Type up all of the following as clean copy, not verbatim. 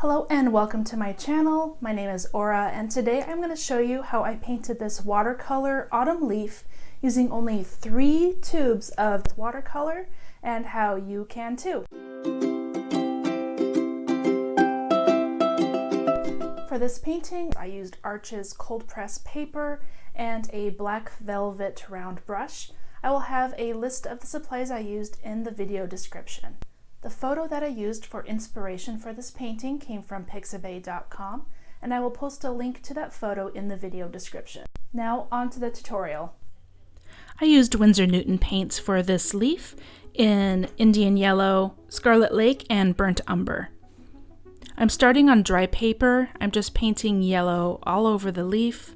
Hello and welcome to my channel. My name is Aura and today I'm going to show you how I painted this watercolor autumn leaf using only 3 tubes of watercolor and how you can too. For this painting I used Arches cold press paper and a black velvet round brush. I will have a list of the supplies I used in the video description. The photo that I used for inspiration for this painting came from pixabay.com, and I will post a link to that photo in the video description. Now on to the tutorial. I used Winsor Newton paints for this leaf in Indian Yellow, Scarlet Lake, and Burnt Umber. I'm starting on dry paper. I'm just painting yellow all over the leaf.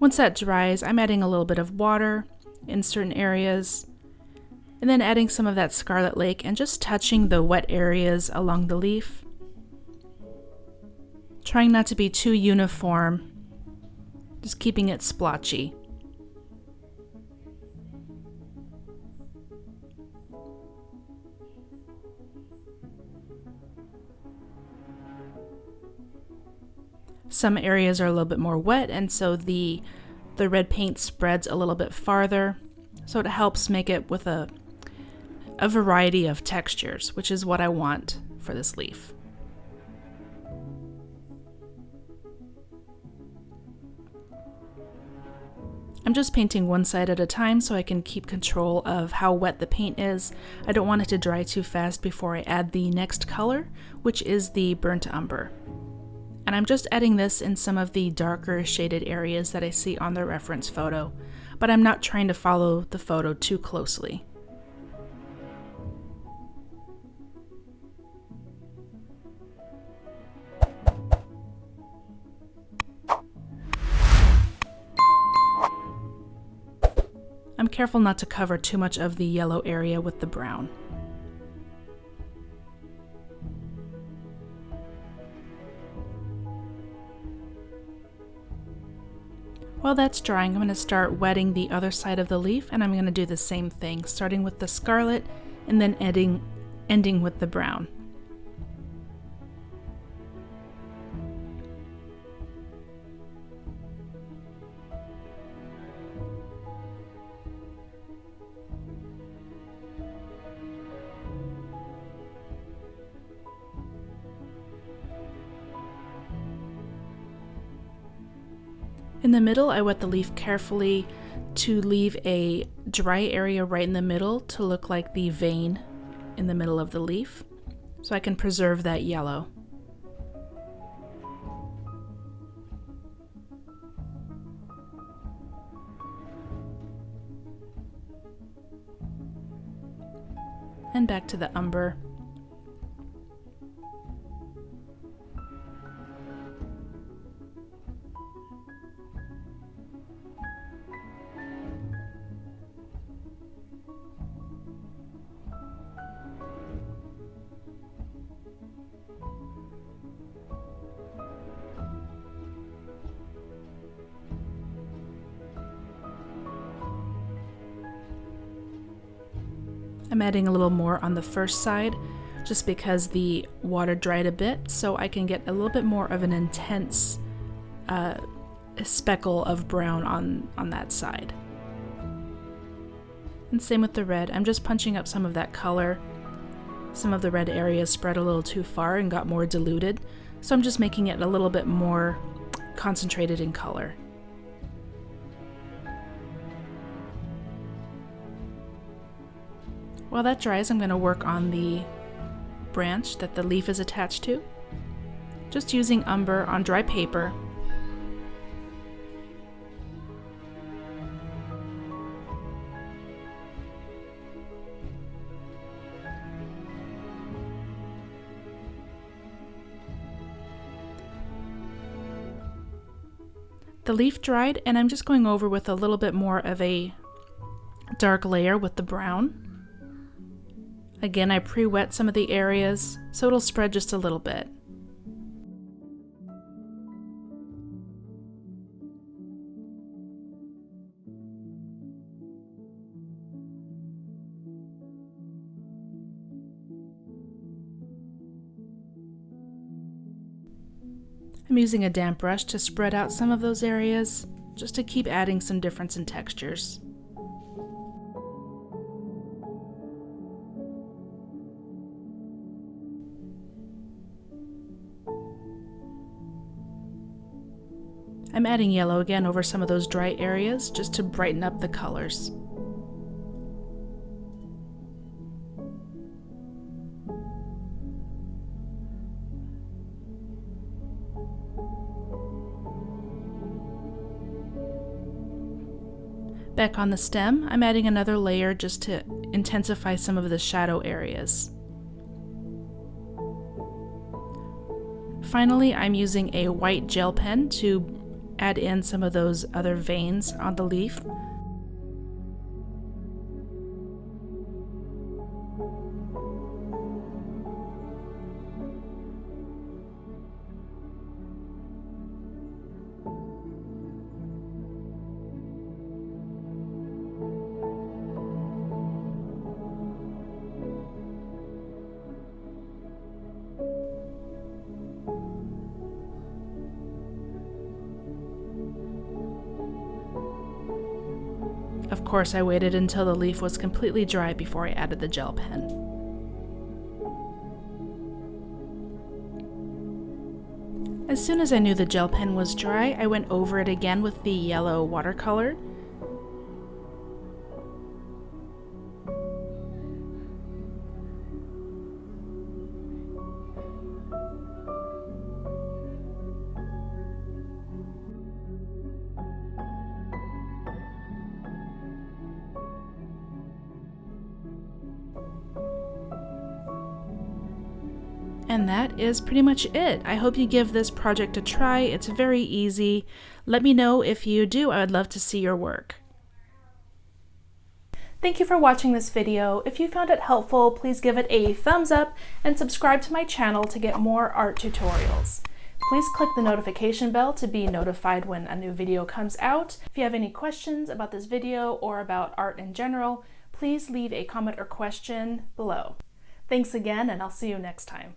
Once that dries, I'm adding a little bit of water in certain areas, and then adding some of that Scarlet Lake and just touching the wet areas along the leaf. Trying not to be too uniform, just keeping it splotchy. Some areas are a little bit more wet, and so the red paint spreads a little bit farther, so it helps make it with a variety of textures, which is what I want for this leaf. I'm just painting one side at a time so I can keep control of how wet the paint is. I don't want it to dry too fast before I add the next color, which is the Burnt Umber. And I'm just adding this in some of the darker shaded areas that I see on the reference photo, but I'm not trying to follow the photo too closely. I'm careful not to cover too much of the yellow area with the brown. While that's drying, I'm going to start wetting the other side of the leaf, and I'm going to do the same thing, starting with the scarlet and then ending with the brown. In the middle, I wet the leaf carefully to leave a dry area right in the middle to look like the vein in the middle of the leaf, so I can preserve that yellow. And back to the umber. I'm adding a little more on the first side just because the water dried a bit, so I can get a little bit more of an intense speckle of brown on that side. And same with the red. I'm just punching up some of that color. Some of the red areas spread a little too far and got more diluted, so I'm just making it a little bit more concentrated in color. While that dries, I'm going to work on the branch that the leaf is attached to, just using umber on dry paper. The leaf dried, and I'm just going over with a little bit more of a dark layer with the brown. Again, I pre-wet some of the areas, so it'll spread just a little bit. I'm using a damp brush to spread out some of those areas, just to keep adding some difference in textures. I'm adding yellow again over some of those dry areas just to brighten up the colors. Back on the stem, I'm adding another layer just to intensify some of the shadow areas. Finally, I'm using a white gel pen to add in some of those other veins on the leaf. Of course, I waited until the leaf was completely dry before I added the gel pen. As soon as I knew the gel pen was dry, I went over it again with the yellow watercolor. And that is pretty much it. I hope you give this project a try. It's very easy. Let me know if you do. I would love to see your work. Thank you for watching this video. If you found it helpful, please give it a thumbs up and subscribe to my channel to get more art tutorials. Please click the notification bell to be notified when a new video comes out. If you have any questions about this video or about art in general, please leave a comment or question below. Thanks again, and I'll see you next time.